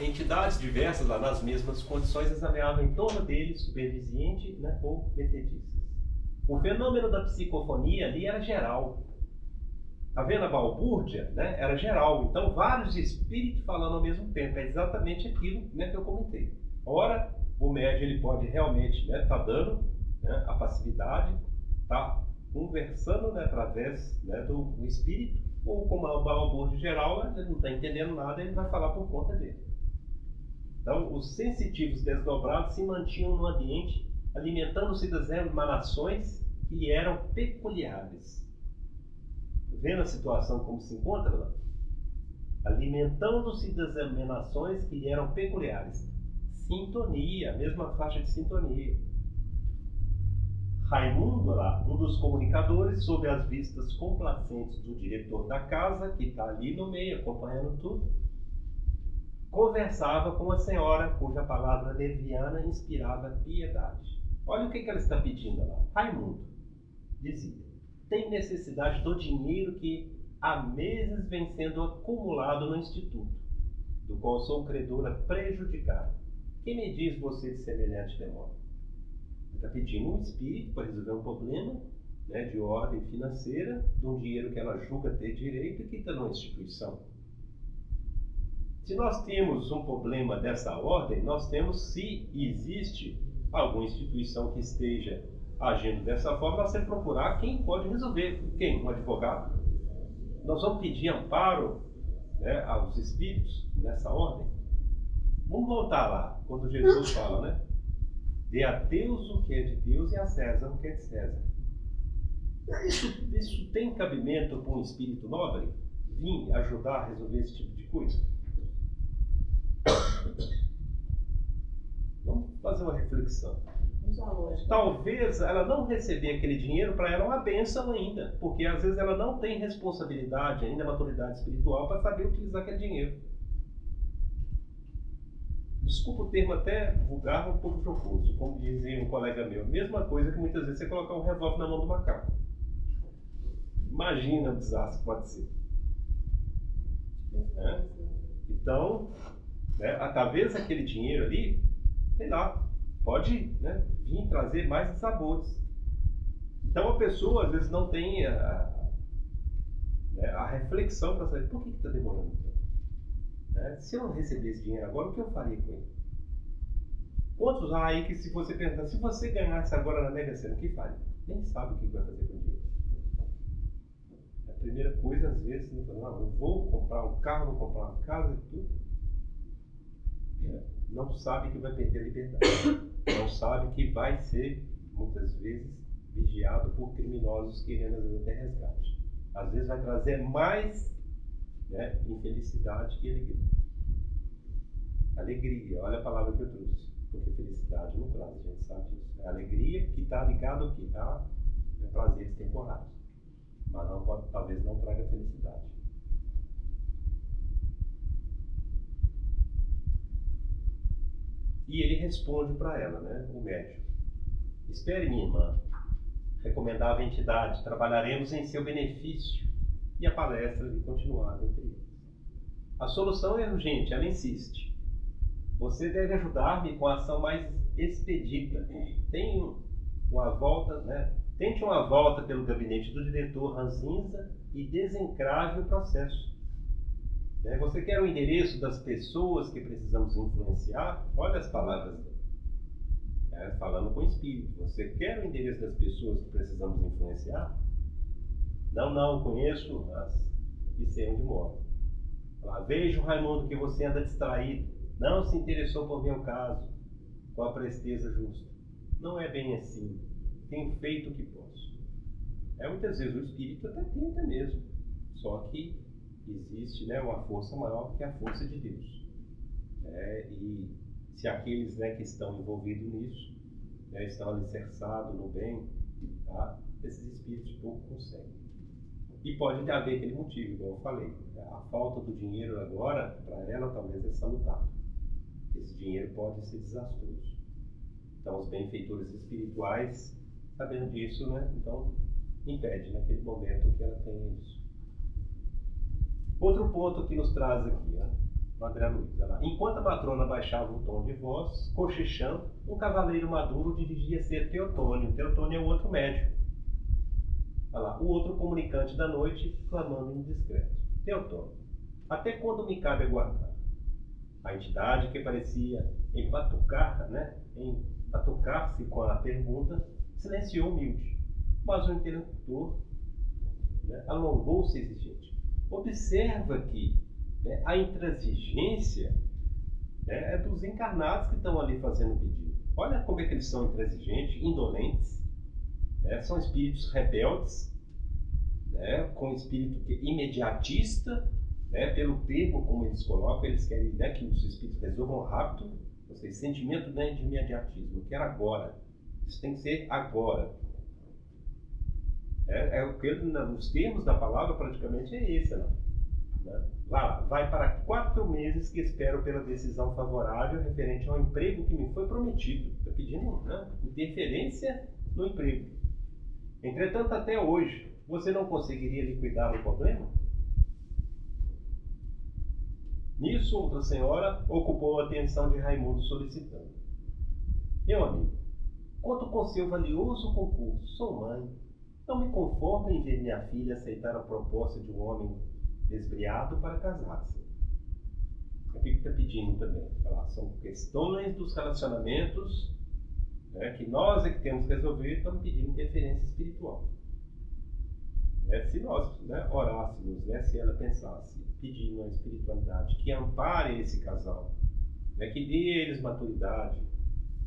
entidades diversas lá nas mesmas condições examinavam em torno dele, supervisiente, né, ou metodistas. O fenômeno da psicofonia ali era geral. Tá vendo a balbúrdia? Né? Era geral. Então, vários espíritos falando ao mesmo tempo. É exatamente aquilo, né, que eu comentei. Ora, o médium ele pode realmente, né, tá dando, né, a passividade, tá conversando, né, através, né, do espírito, ou como a balbúrdia geral, ele não está entendendo nada, ele vai falar por conta dele. Então, os sensitivos desdobrados se mantinham no ambiente, alimentando-se das emanações que lhe eram peculiares. Vendo a situação como se encontra lá? Alimentando-se das emanações que lhe eram peculiares. Sintonia, a mesma faixa de sintonia. Raimundo, lá, um dos comunicadores, sob as vistas complacentes do diretor da casa, que está ali no meio, acompanhando tudo, conversava com a senhora, cuja palavra leviana inspirava piedade. Olha o que ela está pedindo lá. Raimundo dizia: tem necessidade do dinheiro que há meses vem sendo acumulado no Instituto, do qual sou credora prejudicada. Que me diz você de semelhante demora? Está pedindo um espírito para resolver um problema, né, de ordem financeira, de um dinheiro que ela julga ter direito e que está numa instituição. Se nós temos um problema dessa ordem, nós temos, se existe alguma instituição que esteja agindo dessa forma, nós temos que procurar quem pode resolver. Quem? Um advogado? Nós vamos pedir amparo, né, aos espíritos nessa ordem? Vamos voltar lá, quando Jesus fala, né? Dê a Deus o que é de Deus e a César o que é de César. Isso tem cabimento para um espírito nobre vir ajudar a resolver esse tipo de coisa? Vamos fazer uma reflexão. Talvez ela não receber aquele dinheiro, para ela é uma bênção ainda, porque às vezes ela não tem responsabilidade ainda, maturidade espiritual para saber utilizar aquele dinheiro. Desculpa o termo até vulgar, um pouco jocoso, como dizia um colega meu, mesma coisa que muitas vezes você colocar um revólver na mão do macaco. Imagina o desastre que pode ser. É? Então, né, talvez aquele dinheiro ali, sei lá, pode, né, vir trazer mais sabores. Então a pessoa às vezes não tem a reflexão para saber por que está demorando tanto. Né? Se eu não receber esse dinheiro agora, o que eu faria com ele? Quantos há aí que, se você perguntar, se você ganhasse agora na Mega Sena, o que faria? Nem sabe o que vai fazer com o dinheiro. A primeira coisa, às vezes, não, eu vou comprar um carro, vou comprar uma casa e tudo. Não sabe que vai perder a liberdade. Não sabe que vai ser, muitas vezes, vigiado por criminosos querendo, às vezes, até resgate. Às vezes vai trazer mais, né, infelicidade que alegria. Alegria, olha a palavra que eu trouxe. Porque felicidade não traz, a gente sabe disso. É alegria que está ligada ao quê? A prazeres temporários. Mas não pode, talvez não traga felicidade. E ele responde para ela, né, o médico: espere, minha irmã, recomendava a entidade, trabalharemos em seu benefício. E a palestra lhe continuava entre eles. A solução é urgente, ela insiste. Você deve ajudar-me com a ação mais expedita. Tente uma volta pelo gabinete do diretor Ranzinza e desencrave o processo. Você quer o endereço das pessoas que precisamos influenciar? Olha as palavras dele. Falando com o espírito. Você quer o endereço das pessoas que precisamos influenciar? Não, conheço, mas e sei onde mora. Vejo, Raimundo, que você anda distraído. Não se interessou por meu caso com a presteza justa. Não é bem assim. Tenho feito o que posso. Muitas vezes o espírito até tenta mesmo. Só que existe, né, uma força maior que a força de Deus. E se aqueles, né, que estão envolvidos nisso, né, estão alicerçados no bem, tá, esses espíritos pouco conseguem. E pode haver aquele motivo, como eu falei. A falta do dinheiro agora, para ela, talvez é salutar. Esse dinheiro pode ser desastroso. Então, os benfeitores espirituais, sabendo disso, né, então, impede naquele momento que ela tenha isso. Outro ponto que nos traz aqui, né? André Luiz, olha lá. Enquanto a matrona baixava o tom de voz, cochichando, um cavaleiro maduro dirigia-se a Teotônio. Teotônio é o outro médico. Olha lá. O outro comunicante da noite, clamando indiscreto. Teotônio, até quando me cabe aguardar? A entidade, que parecia empatucar-se com a pergunta, silenciou humilde. Mas o interlocutor, alongou-se exigente. Observa que a intransigência é dos encarnados que estão ali fazendo o pedido. Olha como é que eles são intransigentes, indolentes, são espíritos rebeldes, com espírito imediatista, pelo termo como eles colocam, eles querem que os espíritos resolvam rápido, ou seja, sentimento de imediatismo, eu quero agora, isso tem que ser agora. Os termos da palavra praticamente é esse, não? Vai para 4 meses que espero pela decisão favorável referente ao emprego que me foi prometido. Está pedindo interferência no emprego. Entretanto, até hoje, você não conseguiria liquidar o problema? Nisso, outra senhora ocupou a atenção de Raimundo solicitando. Meu amigo, conto com seu valioso concurso. Sou mãe. Não me conformo em ver minha filha aceitar a proposta de um homem desbriado para casar-se. O que está pedindo também? São questões dos relacionamentos que nós é que temos que resolver, estamos pedindo interferência espiritual. Se nós orássemos, se ela pensasse, pedindo a espiritualidade que ampare esse casal, que dê a eles maturidade,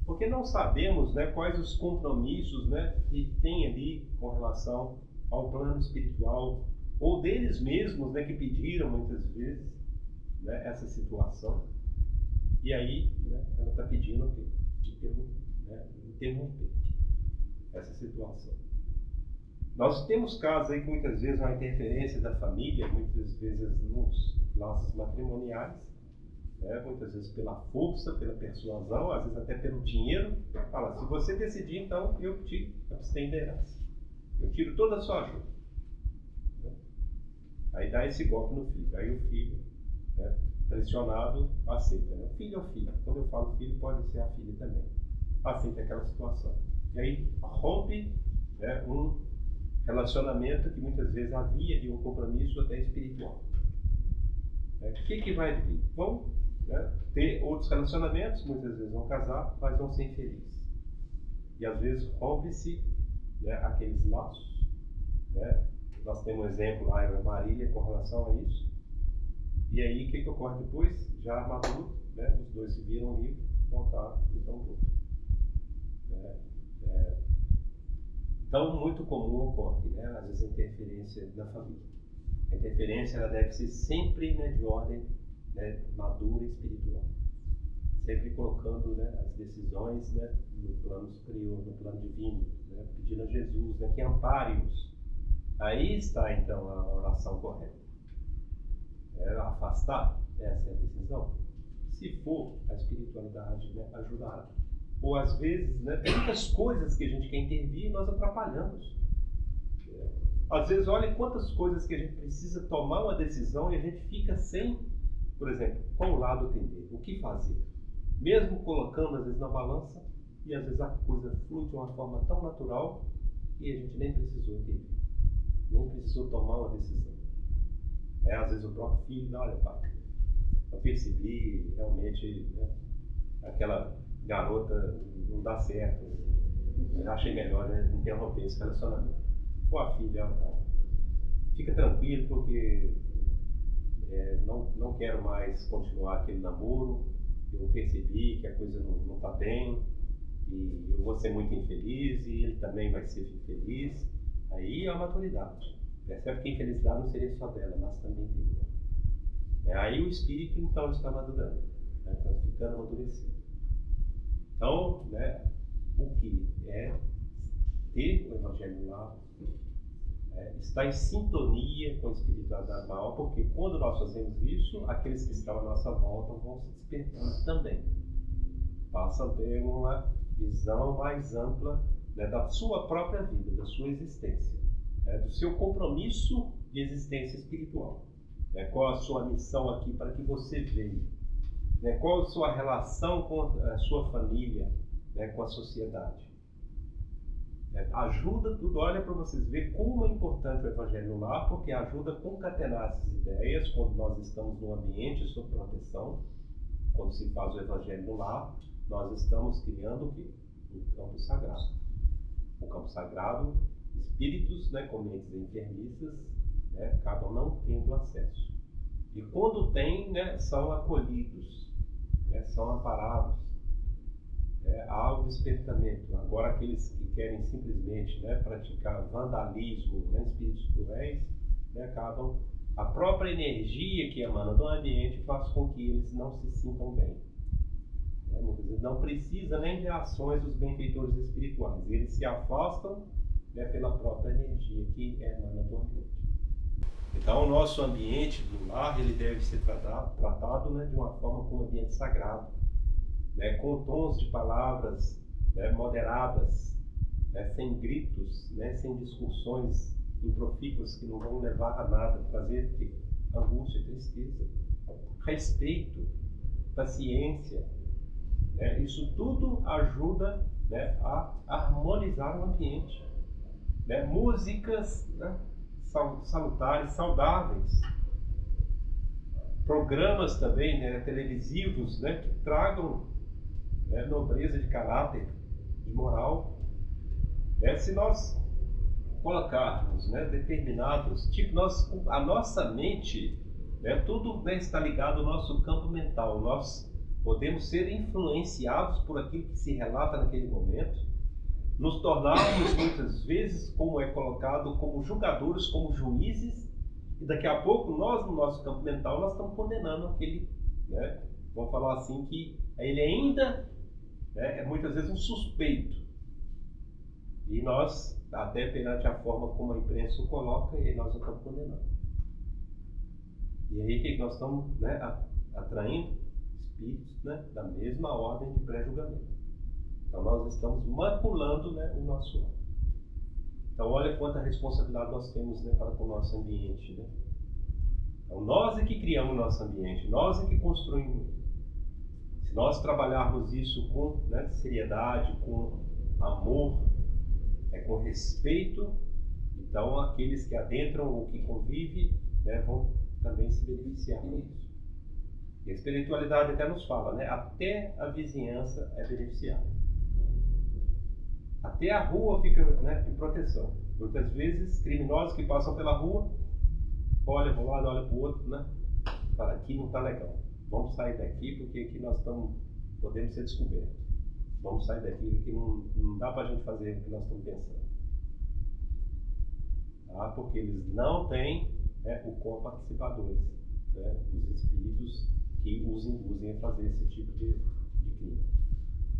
porque não sabemos quais os compromissos que tem ali com relação ao plano espiritual, ou deles mesmos que pediram muitas vezes essa situação. E aí ela está pedindo o quê? Interromper essa situação. Nós temos casos aí que muitas vezes há uma interferência da família, muitas vezes nos laços matrimoniais, muitas vezes pela força, pela persuasão, às vezes até pelo dinheiro. Fala, se você decidir, então eu te abstenho da herança. Eu tiro toda a sua ajuda. Aí dá esse golpe no filho. Aí o filho, pressionado, aceita. O filho é o filho. Quando eu falo filho, pode ser a filha também. Aceita aquela situação. E aí rompe um relacionamento que muitas vezes havia de um compromisso até espiritual. O que vai vir? Vão ter outros relacionamentos, muitas vezes vão casar, mas vão ser infelizes. E às vezes rompe-se aqueles laços. Nós temos um exemplo lá em Marília com relação a isso. E aí o que ocorre depois? Já maduro, os dois se viram livres, voltaram e estão juntos. Então, muito comum ocorre, às vezes, a interferência da família. A interferência ela deve ser sempre de ordem madura e espiritual. Sempre colocando as decisões no plano superior, no plano divino, pedindo a Jesus que ampare-os. Aí está, então, a oração correta. Afastar, essa é a decisão. Se for, a espiritualidade ajudará. Ou às vezes, tem muitas coisas que a gente quer intervir e nós atrapalhamos. Às vezes, olha quantas coisas que a gente precisa tomar uma decisão e a gente fica sem, por exemplo, qual lado atender, o que fazer. Mesmo colocando, às vezes, na balança, e às vezes a coisa flui de uma forma tão natural que a gente nem precisou intervir, nem precisou tomar uma decisão. Às vezes o próprio filho, olha pai, eu percebi realmente aquela garota não dá certo, eu achei melhor interromper esse relacionamento. Ou a filha, fica tranquilo porque não quero mais continuar aquele namoro, eu percebi que a coisa não está bem e eu vou ser muito infeliz e ele também vai ser infeliz. Aí é a maturidade. Percebe que a infelicidade não seria só dela, mas também dele. Aí o espírito então está madurando, está ficando amadurecido. Então, o que é ter o Evangelho lá, está em sintonia com a espiritualidade maior, porque quando nós fazemos isso, aqueles que estão à nossa volta vão se despertando também. Passam a ter uma visão mais ampla da sua própria vida, da sua existência, do seu compromisso de existência espiritual. Né? Qual a sua missão aqui, para que você veio? Né? Qual a sua relação com a sua família, né? Com a sociedade? Ajuda tudo, olha para vocês verem como é importante o Evangelho no lar, porque ajuda a concatenar essas ideias quando nós estamos num ambiente sob proteção. Quando se faz o Evangelho no lar, nós estamos criando o quê? Um campo sagrado. O campo sagrado, espíritos, né, como mentes enfermiças, né, acabam não tendo acesso. E quando tem, né, são acolhidos, né, são amparados. Há o despertamento. Agora, aqueles que querem simplesmente, né, praticar vandalismo, né, espíritos cruéis, né, acabam. A própria energia que emana do ambiente faz com que eles não se sintam bem. Muitas vezes não precisa nem de ações dos benfeitores espirituais. Eles se afastam, né, pela própria energia que emana do ambiente. Então, o nosso ambiente do lar ele deve ser tratado, né, de uma forma como um ambiente sagrado. Né, com tons de palavras, né, moderadas, né, sem gritos, né, sem discussões improfícuas que não vão levar a nada, trazer angústia, tristeza, respeito, paciência. Né, isso tudo ajuda, né, a harmonizar o ambiente. Né, músicas, né, salutares, saudáveis. Programas também, né, televisivos, né, que tragam, né, nobreza de caráter, de moral. Se nós colocarmos, né, determinados tipos, a nossa mente, né, tudo, né, está ligado ao nosso campo mental. Nós podemos ser influenciados por aquilo que se relata naquele momento, nos tornarmos muitas vezes, como é colocado, como julgadores, como juízes, e daqui a pouco nós, no nosso campo mental, nós estamos condenando aquele, né, vamos falar assim, que ele ainda, né, é muitas vezes um suspeito. E nós, até perante a forma como a imprensa o coloca, nós o estamos condenando. E aí que nós estamos, né, atraindo espíritos, né, da mesma ordem de pré-julgamento. Então nós estamos maculando, né, o nosso lar. Então olha quanta responsabilidade nós temos, né, para com o nosso ambiente. Né? Então nós é que criamos o nosso ambiente, nós é que construímos. Se nós trabalharmos isso com, né, seriedade, com amor, com respeito, então aqueles que adentram ou que convivem, né, vão também se beneficiar com isso. E a espiritualidade até nos fala, né, até a vizinhança é beneficiada. Até a rua fica, né, em proteção. Muitas vezes, criminosos que passam pela rua, olha para um lado, olha para o outro, né? Fala, aqui não está legal. Vamos sair daqui porque aqui nós podemos ser descobertos. Vamos sair daqui que não dá para a gente fazer o que nós estamos pensando. Tá? Porque eles não têm, né, o co-participadores, né, os espíritos que os induzem a fazer esse tipo de crime.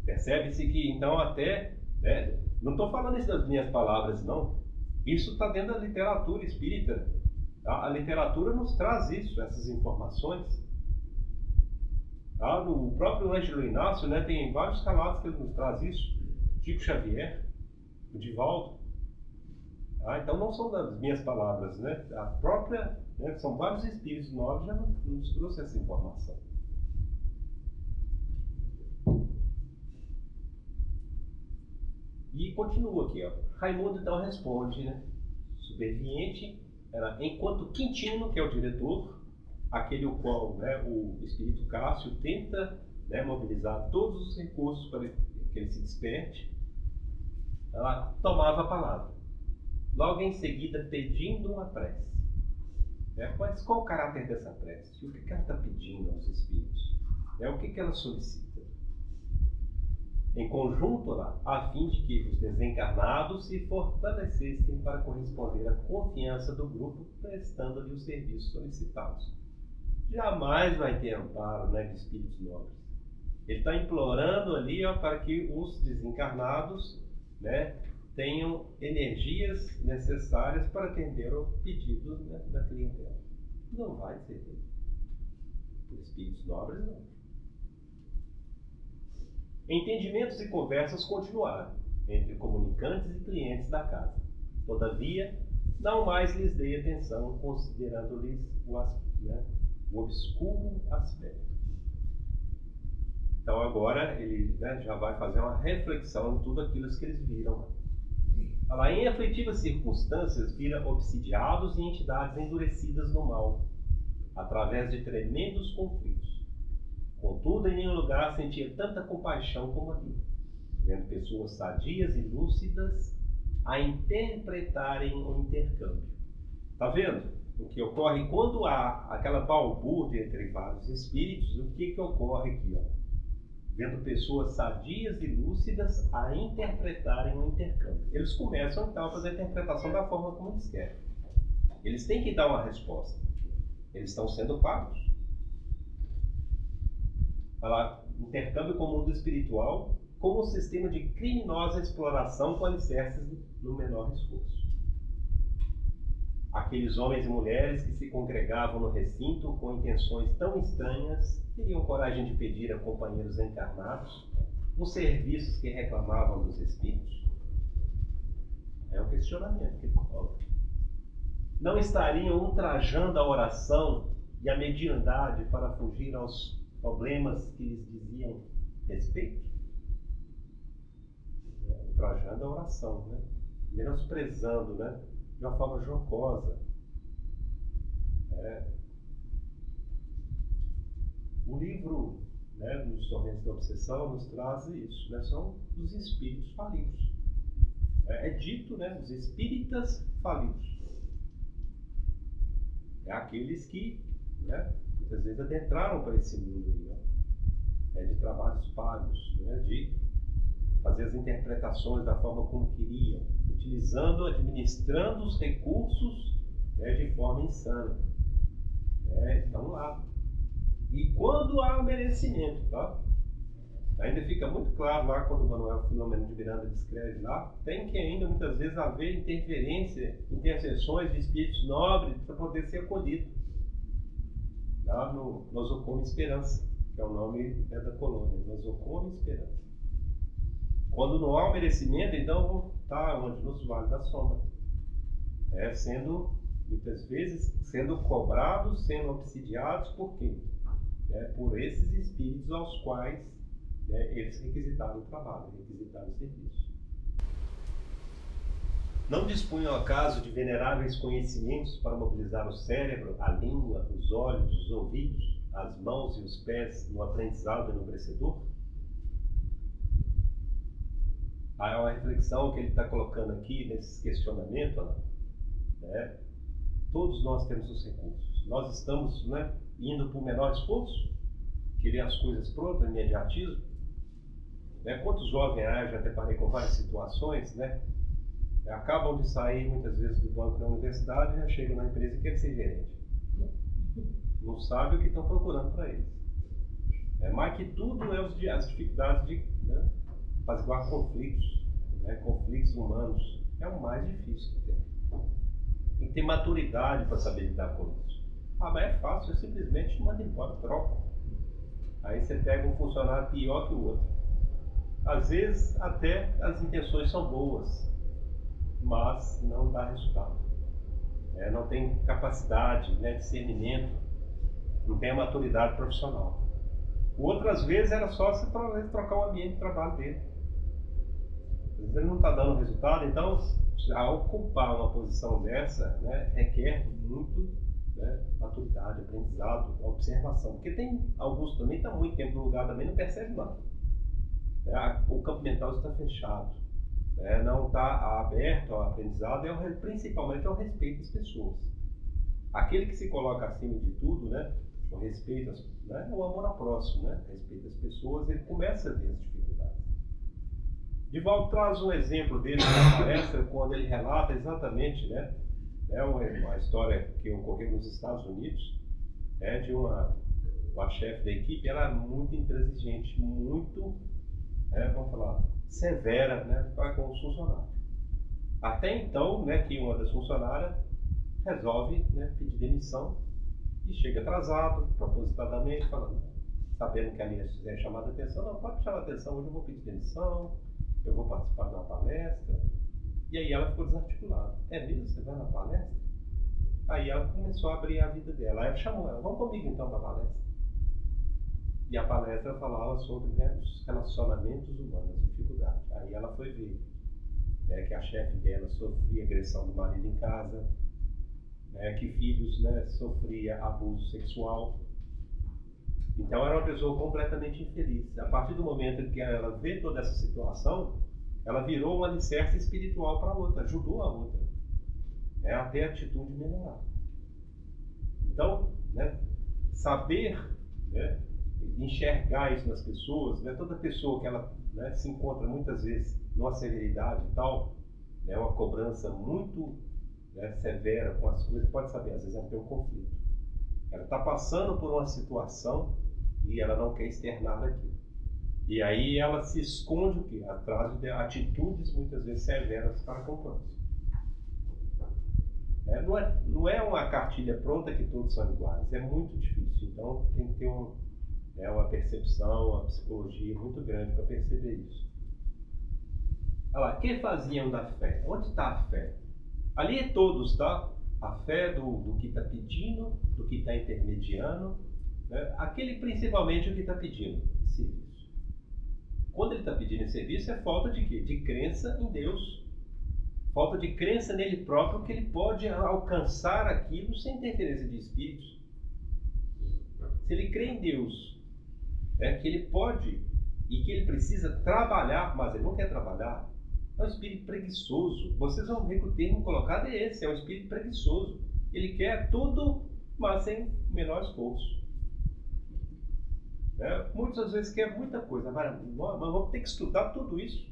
Percebe-se que, então, até... né, não estou falando isso das minhas palavras, não. Isso está dentro da literatura espírita. Tá? A literatura nos traz isso, essas informações. Tá? No próprio Ângelo Inácio, né, tem vários relatos que ele nos traz isso. Chico Xavier, o Divaldo. Tá? Então não são das minhas palavras, né? A própria, né, são vários espíritos novos já nos trouxe essa informação. E continua aqui, ó. Raimundo então responde, né? Subserviente era enquanto Quintino, que é o diretor, aquele o qual, né, o espírito Cássio tenta, né, mobilizar todos os recursos para que ele se desperte, ela tomava a palavra. Logo em seguida, pedindo uma prece. Mas qual o caráter dessa prece? O que ela está pedindo aos espíritos? O que ela solicita? Em conjunto lá, a fim de que os desencarnados se fortalecessem para corresponder à confiança do grupo, prestando-lhe os serviços solicitados. Jamais vai ter amparo, né, de espíritos nobres. Ele está implorando ali, ó, para que os desencarnados, né, tenham energias necessárias para atender ao pedido, né, da clientela. Não vai ser por espíritos nobres, não. Entendimentos e conversas continuaram entre comunicantes e clientes da casa. Todavia, não mais lhes dei atenção, considerando-lhes o obscuro aspecto. Então agora ele já vai fazer uma reflexão em tudo aquilo que eles viram. Fala, em aflitivas circunstâncias, vira obsidiados e entidades endurecidas no mal, através de tremendos conflitos. Contudo, em nenhum lugar sentia tanta compaixão como ali, vendo pessoas sadias e lúcidas a interpretarem o intercâmbio. Está vendo o que ocorre quando há aquela balbúrdia entre vários espíritos? O que ocorre aqui? Vendo pessoas sadias e lúcidas a interpretarem o intercâmbio. Eles começam então a fazer a interpretação da forma como eles querem. Eles têm que dar uma resposta. Eles estão sendo pagos. Olha lá, intercâmbio com o mundo espiritual como um sistema de criminosa exploração com alicerces no menor esforço. Aqueles homens e mulheres que se congregavam no recinto com intenções tão estranhas teriam coragem de pedir a companheiros encarnados os serviços que reclamavam dos espíritos? É um questionamento que ele coloca. Não estariam ultrajando a oração e a mediandade para fugir aos problemas que lhes diziam respeito? Ultrajando a oração, menosprezando, de uma forma jocosa. O livro, dos Tormentos da Obsessão, nos traz isso, são os espíritos falidos. É dito, os espíritas falidos. É aqueles que, muitas vezes adentraram para esse mundo aí, de trabalhos pagos, de fazer as interpretações da forma como queriam, administrando os recursos de forma insana. Estão lá. E quando há o merecimento, tá? Ainda fica muito claro lá quando o Manuel Filomeno de Miranda descreve lá, tem que ainda muitas vezes haver interferência, intercessões de espíritos nobres para poder ser acolhido. Lá no Nosocome Esperança, que é o nome da colônia, Nosocome Esperança. Quando não há o merecimento, então vão estar onde? Nos vales da sombra. Sendo, muitas vezes, sendo cobrados, sendo obsidiados, por quê? Por esses espíritos aos quais eles requisitaram o trabalho, requisitaram o serviço. Não dispunham acaso de veneráveis conhecimentos para mobilizar o cérebro, a língua, os olhos, os ouvidos, as mãos e os pés no aprendizado enobrecedor? É uma reflexão que ele está colocando aqui nesse questionamento. Todos nós temos os recursos. Nós estamos indo para o menor esforço, querer as coisas prontas, imediatismo. Quantos jovens há, eu já deparei com várias situações, acabam de sair muitas vezes do banco da universidade e já chegam na empresa e querem ser gerente. Não sabem o que estão procurando para eles. Mais que tudo as dificuldades de apaziguar conflitos, conflitos humanos. É o mais difícil que tem. Tem que ter maturidade para saber lidar com isso. Mas é fácil, eu simplesmente mando embora, troco. Aí você pega um funcionário pior que o outro. Às vezes até as intenções são boas, mas não dá resultado. Não tem capacidade, discernimento, não tem a maturidade profissional. Outras vezes era só você trocar o ambiente de trabalho dele. Às vezes ele não está dando resultado, então já ocupar uma posição dessa requer muito maturidade, aprendizado, observação. Porque tem alguns também que estão muito tempo no lugar também não percebe nada. O campo mental está fechado, não está aberto ao aprendizado, principalmente ao respeito às pessoas. Aquele que se coloca acima de tudo, o respeito, o amor ao próximo, respeito às pessoas, ele começa a ver as dificuldades. Divaldo traz um exemplo dele na palestra, quando ele relata exatamente uma história que ocorreu nos Estados Unidos, de uma chefe da equipe. Ela era muito intransigente, muito, vamos falar, severa com os funcionários. Até então, que uma das funcionárias resolve pedir demissão e chega atrasado, propositadamente, falando, sabendo que a minha é chamada a atenção, não, pode chamar a atenção, hoje eu vou pedir demissão, eu vou participar de uma palestra. E aí ela ficou desarticulada. É mesmo? Você vai na palestra? Aí ela começou a abrir a vida dela. Aí eu chamou ela, vamos comigo então para a palestra. E a palestra falava sobre, né, os relacionamentos humanos, dificuldade. Aí ela foi ver, né, que a chefe dela sofria agressão do marido em casa, né, que filhos, né, sofria abuso sexual. Então era uma pessoa completamente infeliz. A partir do momento em que ela vê toda essa situação, ela virou um alicerce espiritual para a outra, ajudou a outra, né, a ter atitude melhorar. Então, né, saber, né, enxergar isso nas pessoas, né, toda pessoa que ela, né, se encontra muitas vezes numa severidade e tal, né, uma cobrança muito, né, severa com as coisas, pode saber, às vezes ela tem um conflito. Ela está passando por uma situação e ela não quer externar aquilo. E aí ela se esconde o quê? Atrás de atitudes muitas vezes severas para com todos. Não é uma cartilha pronta que todos são iguais, é muito difícil. Então tem que ter uma percepção, uma psicologia muito grande para perceber isso. Olha lá, quem faziam da fé? Onde está a fé? Ali é todos, tá? A fé do que está pedindo, do que está intermediando, né? Aquele principalmente o que está pedindo serviço. Quando ele está pedindo serviço é falta de quê? De crença em Deus. Falta de crença nele próprio, que ele pode alcançar aquilo sem interferência de espíritos. Se ele crê em Deus, né, que ele pode e que ele precisa trabalhar, mas ele não quer trabalhar, é um espírito preguiçoso. Vocês vão ver que o termo colocado é esse, é um espírito preguiçoso. Ele quer tudo, mas sem o menor esforço. Muitas vezes quer muita coisa, mas vamos ter que estudar tudo isso.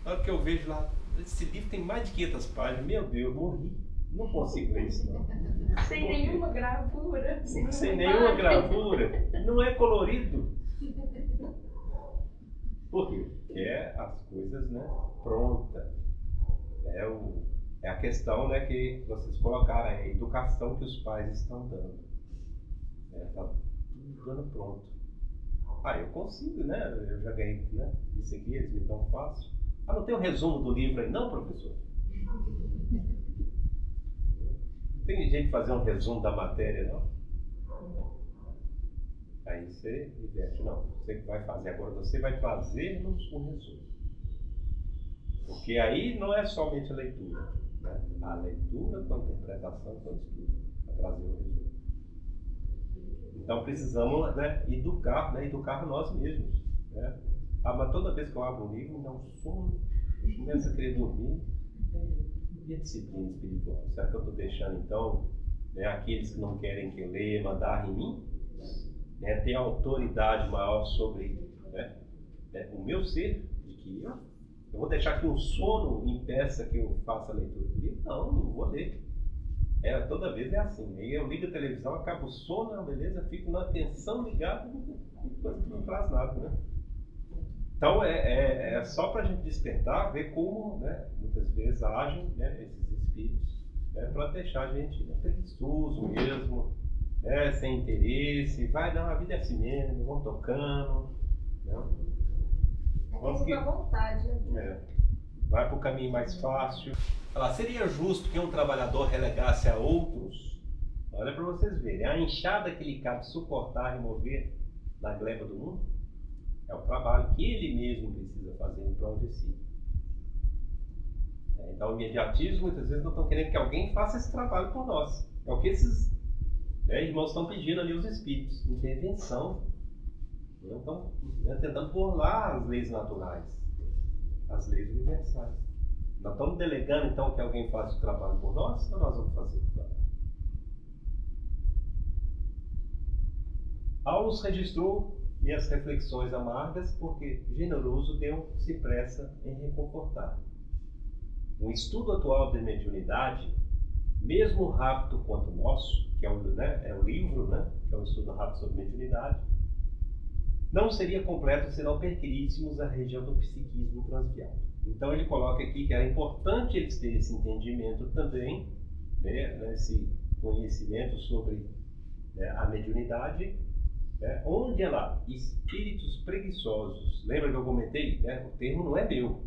Na hora que eu vejo lá, esse livro tem mais de 500 páginas, meu Deus, morri. Não consigo ler isso, não. Sem nenhuma gravura. Sem nenhuma gravura. Não é colorido. Por quê? É as coisas, né, prontas. É a questão, né, que vocês colocaram, a educação que os pais estão dando. Está tudo dando pronto. Eu consigo, né? Eu já ganhei, né, isso aqui, eles me dão fácil. Não tem um resumo do livro aí, não, professor? Tem gente fazer um resumo da matéria, não? Aí você inverte, não. Você que vai fazer agora, você vai fazer-nos um resumo. Porque aí não é somente a leitura, né? A leitura com a interpretação com o estudo, para trazer um resumo. Então precisamos, né, educar nós mesmos. Né? Mas toda vez que eu abro um livro, me dá um sono, começo a querer dormir. E a disciplina espiritual? Será que eu estou deixando, então, né, aqueles que não querem que eu leia, mandar em mim? Né, ter autoridade maior sobre, né, o meu ser, de que eu vou deixar que um sono impeça que eu faça a leitura do livro? Não vou ler. Toda vez é assim. Aí eu ligo a televisão, acaba o sono, beleza, fico na atenção ligada, coisa que não traz nada, né? Então é só para a gente despertar, ver como, né, muitas vezes agem, né, esses espíritos, né, para deixar a gente, né, preguiçoso mesmo, né, sem interesse. Vai, não, a vida é assim mesmo, vão tocando. Né? Vamos à vontade, né? Vai para o caminho mais fácil. Seria justo que um trabalhador relegasse a outros? Olha para vocês verem, a enxada que lhe cabe suportar e mover na gleba do mundo é o trabalho que ele mesmo precisa fazer em prol de si. Então o imediatismo, muitas vezes, não estão querendo que alguém faça esse trabalho por nós. É o que esses, né, irmãos estão pedindo ali, os espíritos, intervenção. Não estão, né, tentando burlar as leis naturais, as leis universais. Nós estamos delegando, então, que alguém faça o trabalho por nós, ou nós vamos fazer o trabalho? Aulus registrou minhas reflexões amargas, porque generoso Deus se pressa em reconfortar. Um estudo atual de mediunidade, mesmo rápido quanto o nosso, que é o livro, né, que é um estudo rápido sobre mediunidade, não seria completo se não perquiríssemos a região do psiquismo transviado. Então ele coloca aqui que é importante eles terem esse entendimento também, né, esse conhecimento sobre, né, a mediunidade, né, onde é lá, espíritos preguiçosos. Lembra que eu comentei? Né, o termo não é meu.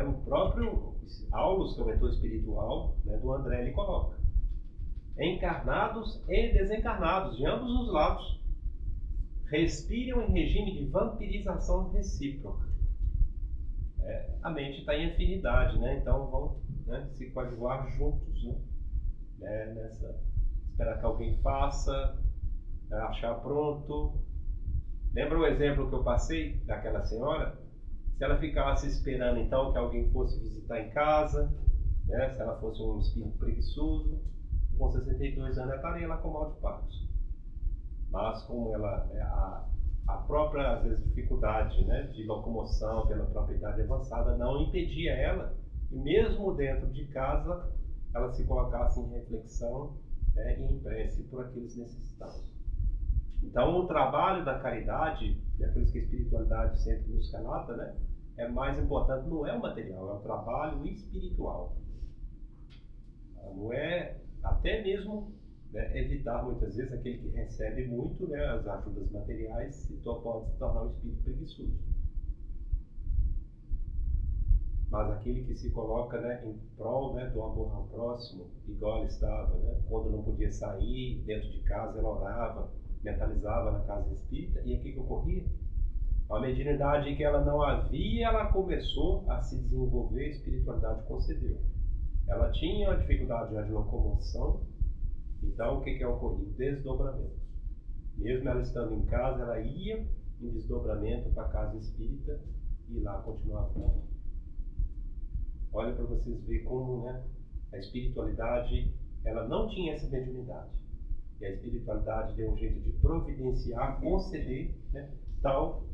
O próprio Aulus, que é o mentor espiritual, né, do André, ele coloca. Encarnados e desencarnados, de ambos os lados, respiram em regime de vampirização recíproca. A mente está em afinidade, né? Então vão, né, se coadjuvar juntos, né? Esperar que alguém faça, achar pronto. Lembra o exemplo que eu passei daquela senhora? Se ela ficasse esperando então que alguém fosse visitar em casa, né? Se ela fosse um espírito preguiçoso, com 62 anos ela estaria lá com mal de Parkinson. Mas como ela, a própria, às vezes, dificuldade, né, de locomoção pela própria idade avançada não impedia ela, e mesmo dentro de casa, ela se colocasse em reflexão, né, e em prece por aqueles necessitados. Então, o trabalho da caridade, é por isso que a espiritualidade sempre nos relata, né, é mais importante, não é o material, é o trabalho espiritual. Não é, até mesmo, né, evitar muitas vezes aquele que recebe muito, né, as ajudas materiais, pode se tornar um espírito preguiçoso. Mas aquele que se coloca, né, em prol, né, do amor ao próximo, igual ela estava, né, quando não podia sair, dentro de casa ela orava, mentalizava na casa espírita, e o que ocorria? A mediunidade que ela não havia, ela começou a se desenvolver, a espiritualidade concedeu. Ela tinha uma dificuldade já de locomoção, então o que ocorria? Desdobramento. Mesmo ela estando em casa, ela ia em desdobramento para a casa espírita e lá continuava. Olha para vocês verem como, né, a espiritualidade, ela não tinha essa mediunidade. E a espiritualidade deu um jeito de providenciar, conceder, né, tal,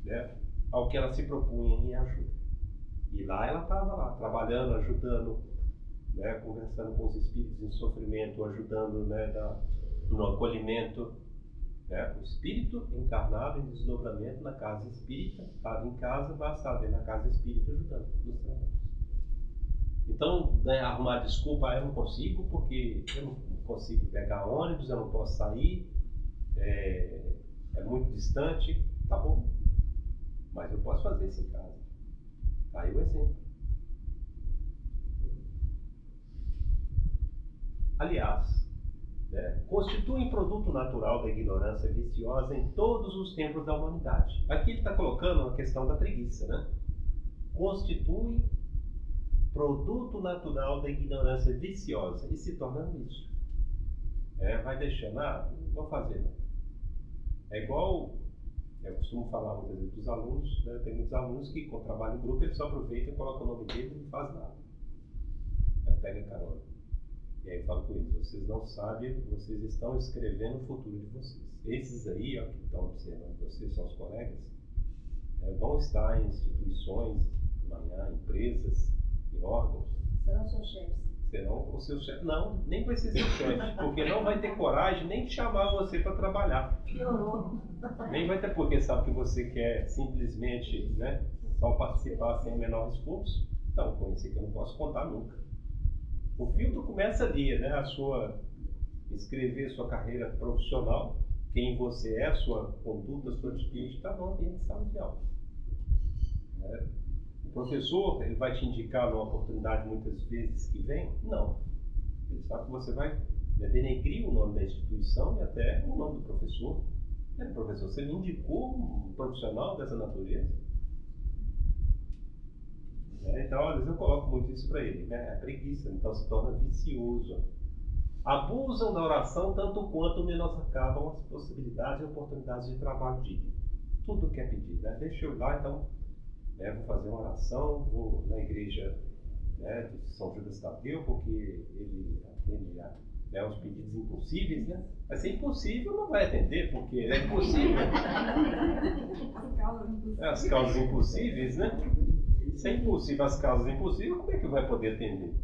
né, ao que ela se propunha em ajuda. E lá ela estava lá, trabalhando, ajudando, né, conversando com os espíritos em sofrimento, ajudando, né, no acolhimento. Né? O espírito encarnado em desdobramento na casa espírita, estava em casa, bastava ir na casa espírita ajudando nos trabalhos. Então, né, arrumar desculpa, eu não consigo, porque eu não consigo pegar ônibus, eu não posso sair, é muito distante, tá bom, mas eu posso fazer isso em casa. Tá aí o exemplo. Aliás, né, constituem produto natural da ignorância viciosa em todos os tempos da humanidade. Aqui ele está colocando a questão da preguiça, né? Constituem produto natural da ignorância viciosa e se torna isso. Vai deixando, não vou fazer não. É igual, eu costumo falar muitas vezes dos alunos, né? Tem muitos alunos que com trabalho em grupo, eles só aproveitam, colocam o nome dele e não faz nada. Pega carona. E aí eu falo com eles, vocês não sabem, vocês estão escrevendo o futuro de vocês. Esses aí, ó, que estão observando vocês, são os colegas, vão estar em instituições, amanhã, empresas, em órgãos. Serão seus chefes. Serão os seus chefes. Não, nem vai ser seu chefe, porque não vai ter coragem nem de chamar você para trabalhar. Piorou. Nem vai ter, porque sabe que você quer simplesmente, né, só participar sem o menor esforço. Então, com isso que eu não posso contar nunca. O filtro começa ali, né? Escrever sua carreira profissional, quem você é, sua conduta, sua atitude, está no ambiente de sala de aula. O professor, ele vai te indicar numa oportunidade muitas vezes que vem? Não. Ele sabe que você vai denegrir o nome da instituição e até o nome do professor. Professor, você me indicou um profissional dessa natureza? Então, às vezes eu coloco muito isso para ele, né? É preguiça, então se torna vicioso. Abusam da oração tanto quanto menoscabam as possibilidades e oportunidades de trabalho digno. Tudo que é pedido, né? Deixa eu ir lá, então, vou fazer uma oração, vou na igreja, né, de São Judas Tadeu, porque ele atende os pedidos impossíveis, né? Mas se é impossível, não vai atender, porque é impossível. As causas impossíveis, né? Se é impossível as causas impossíveis, como é que vai poder atender?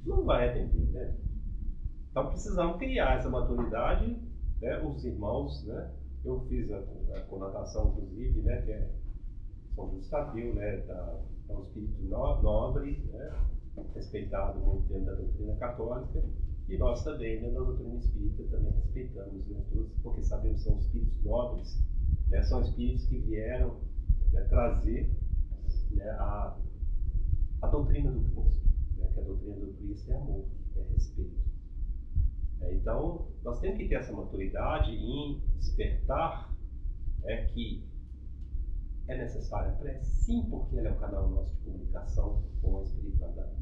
Não vai atender, né? Então precisamos criar essa maturidade, né? Os irmãos, né? Eu fiz a conotação, inclusive, né? Que é São Judas Tadeu, né? É um espírito nobre, né? Respeitado muito dentro da doutrina católica, e nós também, dentro da doutrina espírita, também respeitamos, né, todos, porque sabemos que são espíritos nobres, né? São espíritos que vieram, né, trazer, né, a doutrina do Cristo, né? Que a doutrina do Cristo é amor, é respeito. Então, nós temos que ter essa maturidade em despertar que é necessária a prece, sim, porque ela é o canal nosso de comunicação com a espiritualidade.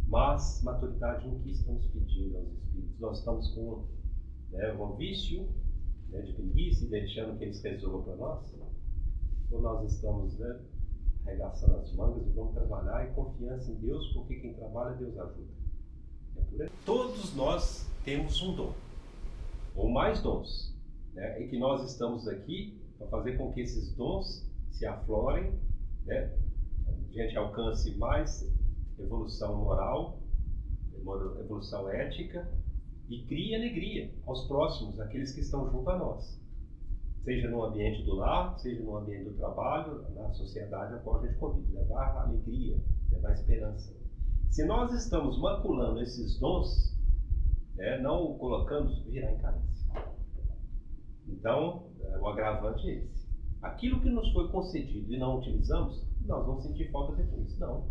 Mas maturidade no que estamos pedindo aos espíritos. Nós estamos com um vício de preguiça e deixando que eles resolvam para nós, ou nós estamos arregaçando as mangas e vamos trabalhar em confiança em Deus, porque quem trabalha, Deus ajuda. É por aí. Todos nós temos um dom, ou mais dons, e que nós estamos aqui para fazer com que esses dons se aflorem, a gente alcance mais evolução moral, evolução ética e crie alegria aos próximos, aqueles que estão junto a nós. Seja no ambiente do lar, seja no ambiente do trabalho, na sociedade a qual a gente convive. Levar alegria, levar esperança. Se nós estamos maculando esses dons, não o colocamos, virá em carência. Então, o agravante é esse. Aquilo que nos foi concedido e não utilizamos, nós vamos sentir falta depois. Não.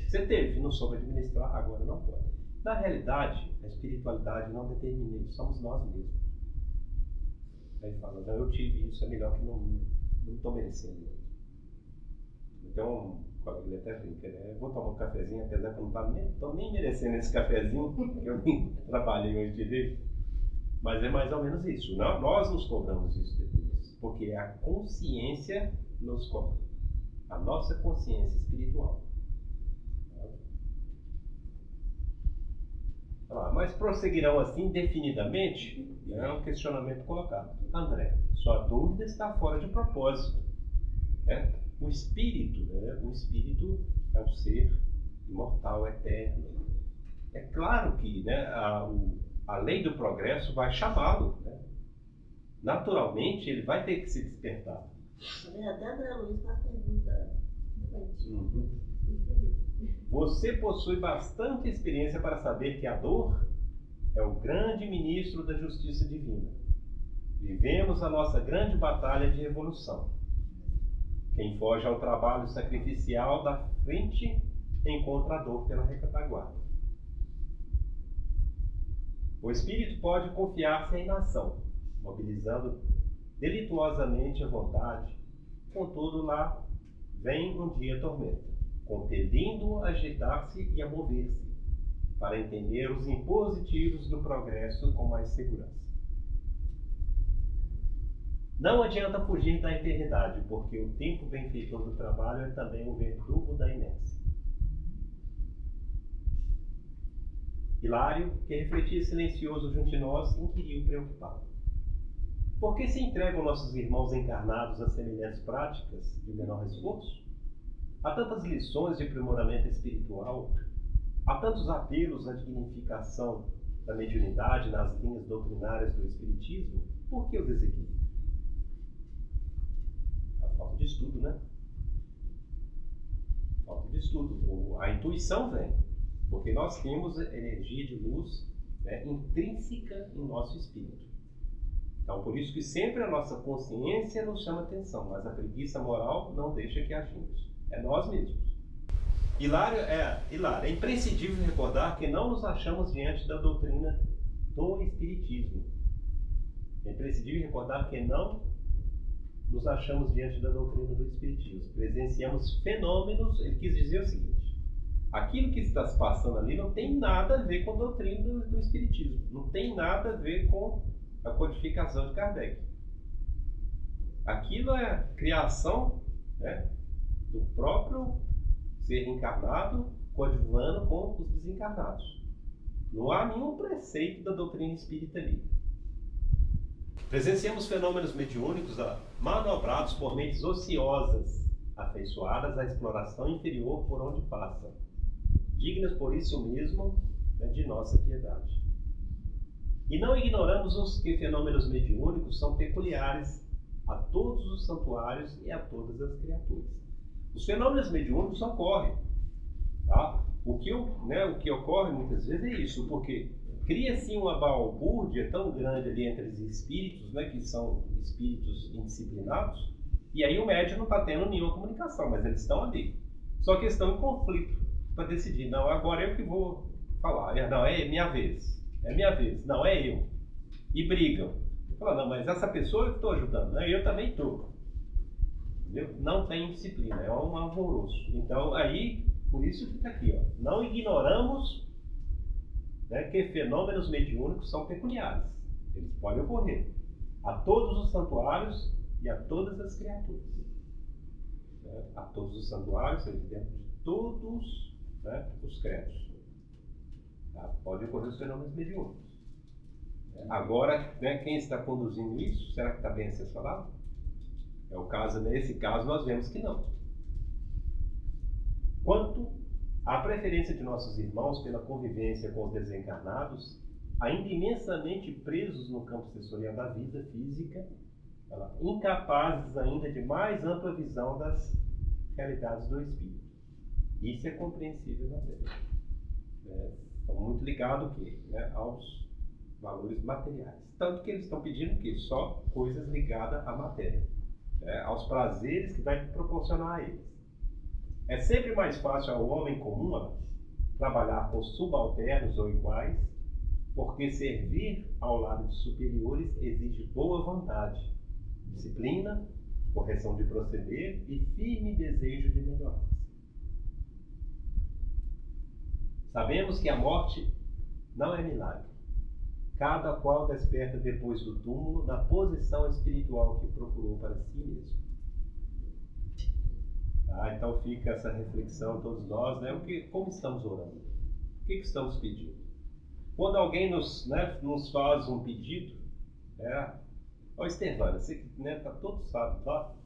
Você teve, não soube administrar, agora não pode. Na realidade, a espiritualidade não determina isso, somos nós mesmos. Aí fala, não, eu tive isso, é melhor que não estou merecendo. Então, o colega até brinca, eu vou tomar um cafezinho, apesar que eu não estou nem merecendo esse cafezinho, porque eu nem trabalhei hoje direito. Mas é mais ou menos isso. Não, nós nos cobramos isso depois, porque a consciência nos cobra. A nossa consciência espiritual. Mas prosseguirão assim indefinidamente? É um questionamento colocado. André, sua dúvida está fora de propósito. O espírito é um ser imortal, eterno. É claro que a lei do progresso vai chamá-lo. Naturalmente, ele vai ter que se despertar. Até André Luiz faz pergunta. Você possui bastante experiência para saber que a dor é o grande ministro da justiça divina. Vivemos a nossa grande batalha de evolução. Quem foge ao trabalho sacrificial da frente encontra a dor pela retaguarda. O espírito pode confiar-se à inação, mobilizando delituosamente a vontade. Contudo, lá vem um dia tormenta, compelindo-o a agitar-se e a mover-se, para entender os impositivos do progresso com mais segurança. Não adianta fugir da eternidade, porque o tempo benfeitor do trabalho é também o verdugo da inércia. Hilário, que refletia silencioso junto de nós, inquiriu preocupado. Por que se entregam nossos irmãos encarnados a semelhantes práticas de menor esforço? Há tantas lições de aprimoramento espiritual, há tantos apelos à dignificação da mediunidade nas linhas doutrinárias do Espiritismo, por que o desequilíbrio? A falta de estudo, né? Falta de estudo. A intuição vem, porque nós temos energia de luz intrínseca em nosso espírito. Então, por isso que sempre a nossa consciência nos chama atenção, mas a preguiça moral não deixa que agimos. É nós mesmos. Hilário, é imprescindível recordar que não nos achamos diante da doutrina do Espiritismo. É imprescindível recordar que não nos achamos diante da doutrina do Espiritismo. Presenciamos fenômenos, ele quis dizer o seguinte: aquilo que está se passando ali não tem nada a ver com a doutrina do Espiritismo. Não tem nada a ver com a codificação de Kardec. Aquilo é criação do próprio ser encarnado coadjuvando com os desencarnados. Não há nenhum preceito da doutrina espírita ali. Presenciamos fenômenos mediúnicos manobrados por mentes ociosas, afeiçoadas à exploração inferior por onde passam, dignas por isso mesmo de nossa piedade. E não ignoramos os que fenômenos mediúnicos são peculiares a todos os santuários e a todas as criaturas. Os fenômenos mediúnicos ocorrem. Tá? O que ocorre muitas vezes é isso, porque cria-se uma balbúrdia tão grande ali entre os espíritos, que são espíritos indisciplinados, e aí o médium não está tendo nenhuma comunicação, mas eles estão ali. Só que estão em conflito para decidir. Não, agora eu que vou falar. Não, é minha vez. É minha vez. Não, é eu. E brigam. Fala, não, mas essa pessoa eu estou ajudando. Não, eu também estou. Não tem disciplina. É um alvoroço. Então, aí, por isso fica aqui. Ó. Não ignoramos, né, que fenômenos mediúnicos são peculiares. Eles podem ocorrer a todos os santuários e a todas as criaturas. A todos os santuários, dentro de todos, né, os credos. Tá? Pode ocorrer os fenômenos mediúnicos. Agora, né, quem está conduzindo isso, será que está bem assessorado? É o caso, nesse caso, nós vemos que não. Quanto à preferência de nossos irmãos pela convivência com os desencarnados, ainda imensamente presos no campo sensorial da vida física, incapazes ainda de mais ampla visão das realidades do espírito. Isso é compreensível na Terra. Estão muito ligados né, aos valores materiais. Tanto que eles estão pedindo que só coisas ligadas à matéria, aos prazeres que vai proporcionar a eles. É sempre mais fácil ao homem comum trabalhar com subalternos ou iguais, porque servir ao lado de superiores exige boa vontade, disciplina, correção de proceder e firme desejo de melhorar. Sabemos que a morte não é milagre. Cada qual desperta depois do túmulo na posição espiritual que procurou para si mesmo. Então fica essa reflexão, todos nós, né? Como estamos orando? O que estamos pedindo? Quando alguém nos faz um pedido, ó, Estevana, você está todo sábado lá,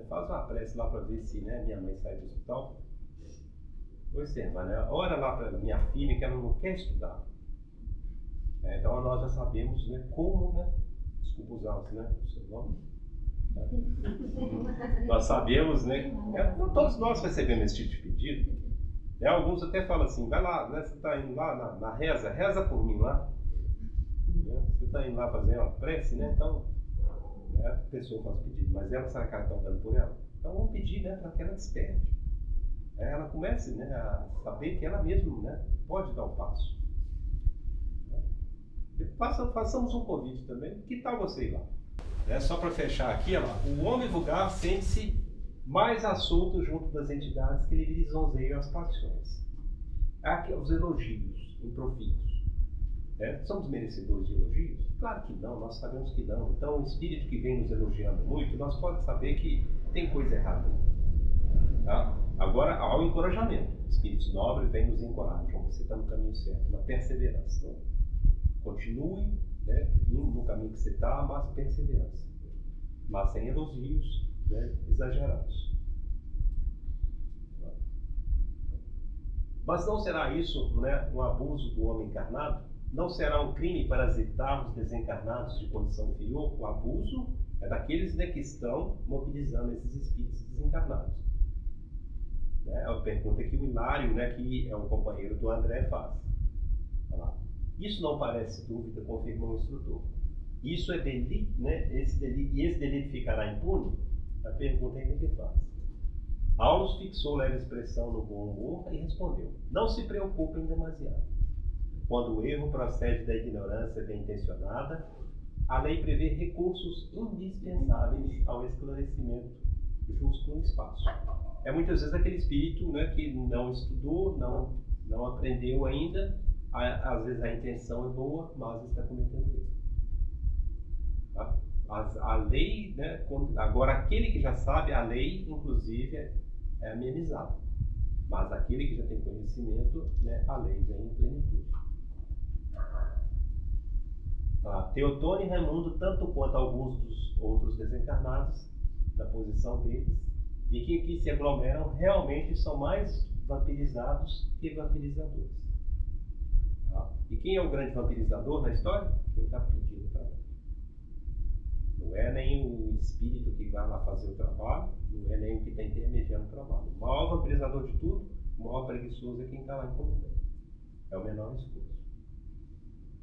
faz uma prece lá para ver se minha mãe sai do hospital. Ô Estevana, ora lá para minha filha que ela não quer estudar. Então nós já sabemos, como, desculpa usar o seu nome. Nós sabemos, todos nós recebemos esse tipo de pedido. Alguns até falam assim, vai lá, você está indo lá na reza, reza por mim lá. Você está indo lá fazer uma prece, então a pessoa faz o pedido, mas ela, será que ela está orando por ela? Então vamos pedir para que ela desperte. Ela comece a saber que ela mesma pode dar o passo. Façamos um convite também. Que tal você ir lá? Só para fechar aqui, o homem vulgar sente-se mais assolto junto das entidades que lhe lisonjeiam as paixões. Há aqui os elogios improfitos. Somos merecedores de elogios? Claro que não, nós sabemos que não. Então, o espírito que vem nos elogiando muito, nós podemos saber que tem coisa errada. Tá? Agora, há o encorajamento. Espíritos nobres vêm nos encorajam. Você está no caminho certo, na perseverança. Então, continue indo no caminho que você está, mas perseverança. Mas sem elogios exagerados. Mas não será isso um abuso do homem encarnado? Não será um crime parasitar os desencarnados de condição inferior? O abuso é daqueles que estão mobilizando esses espíritos desencarnados. É uma pergunta que o Hilário, que é o companheiro do André, faz. Isso não parece dúvida, confirmou o instrutor. Isso é delito, esse delito ficará impune? A pergunta ainda que faz. Aulus fixou leve expressão no bom humor e respondeu: não se preocupem demasiado. Quando o erro procede da ignorância bem intencionada, a lei prevê recursos indispensáveis ao esclarecimento justo no espaço. Muitas vezes aquele espírito que não estudou, não aprendeu ainda, às vezes a intenção é boa, mas está cometendo erro. Tá? A lei, agora aquele que já sabe, a lei inclusive é amenizada. Mas aquele que já tem conhecimento, a lei vem em plenitude. Teotônio e Raimundo, tanto quanto alguns dos outros desencarnados, da posição deles, e que aqui se aglomeram, realmente são mais vampirizados que vampirizadores. E quem é o grande vampirizador na história? Quem está pedindo o trabalho. Não é nem o espírito que vai lá fazer o trabalho, não é nem o que está intermediando o trabalho. O maior vampirizador de tudo, o maior preguiçoso é quem está lá encomendando. É o menor esforço.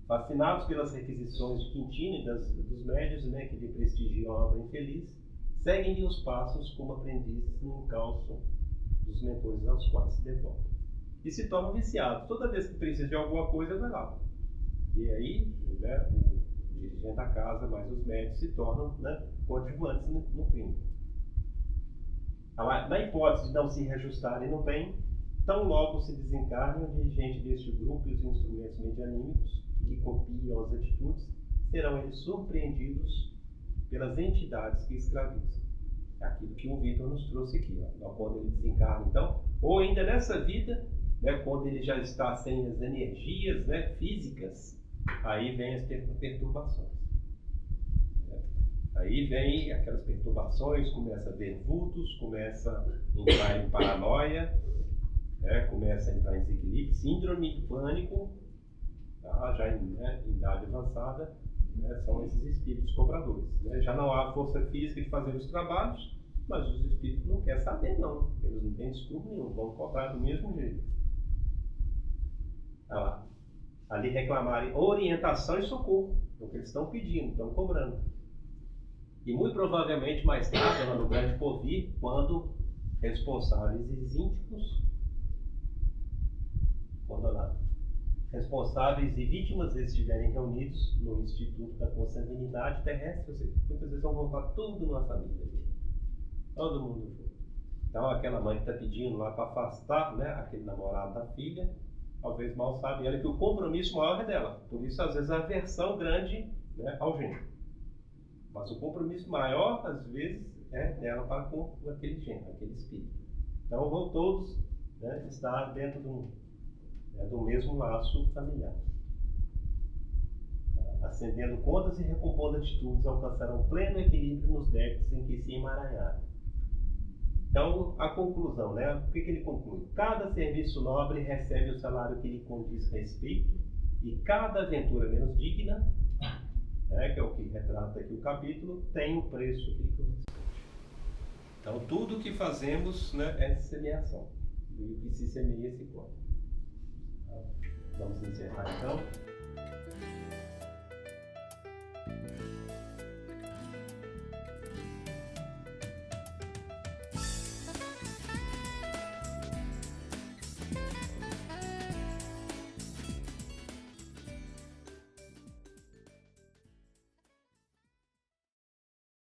Fascinados pelas requisições de Quintino e dos médios que lhe prestigiam a obra infeliz, seguem-lhe os passos como aprendizes no encalço dos mentores aos quais se devota. E se tornam viciados. Toda vez que precisa de alguma coisa, vai lá. E aí, né, o dirigente da casa, mais os médicos, se tornam, né, coadjuvantes no crime. Na hipótese de não se reajustarem no bem, tão logo se desencarne o dirigente deste grupo e os instrumentos medianímicos que copiam as atitudes, serão eles surpreendidos pelas entidades que escravizam. É aquilo que o Vitor nos trouxe aqui, ó, quando ele desencarna, então, ou ainda nessa vida, né, quando ele já está sem as energias, né, físicas, aí vem as perturbações. Aí vem aquelas perturbações, começa a ver vultos, começa a entrar em paranoia, né, começa a entrar em desequilíbrio, síndrome de pânico, tá, já em idade avançada, né, são esses espíritos cobradores. Né? Já não há força física de fazer os trabalhos, mas os espíritos não querem saber, não. Eles não têm desculpa nenhum, vão cobrar do mesmo jeito. Olha lá. Ali reclamarem orientação e socorro, é o que eles estão pedindo, estão cobrando. E muito provavelmente mais tarde, lá no grande porvir, quando responsáveis e íntimos, responsáveis e vítimas estiverem reunidos no Instituto da Consanguinidade Terrestre, ou seja, muitas vezes vão voltar tudo numa família. Todo mundo junto. Então aquela mãe que está pedindo lá para afastar, né, aquele namorado da filha, talvez mal sabe ela que o compromisso maior é dela. Por isso, às vezes, a aversão grande, né, ao gênero. Mas o compromisso maior, às vezes, é dela para com aquele gênero, aquele espírito. Então vão todos, né, estar dentro do mesmo laço familiar. Acendendo contas e recompondo atitudes, alcançarão pleno equilíbrio nos débitos em que se emaranharam. Então, a conclusão, né? O que ele conclui? Cada serviço nobre recebe o salário que lhe condiz respeito e cada aventura menos digna, né, que é o que retrata aqui o capítulo, tem o preço que lhe corresponde. Então, tudo que fazemos, né, é semeação. E o que se semeia se colhe. Vamos encerrar então.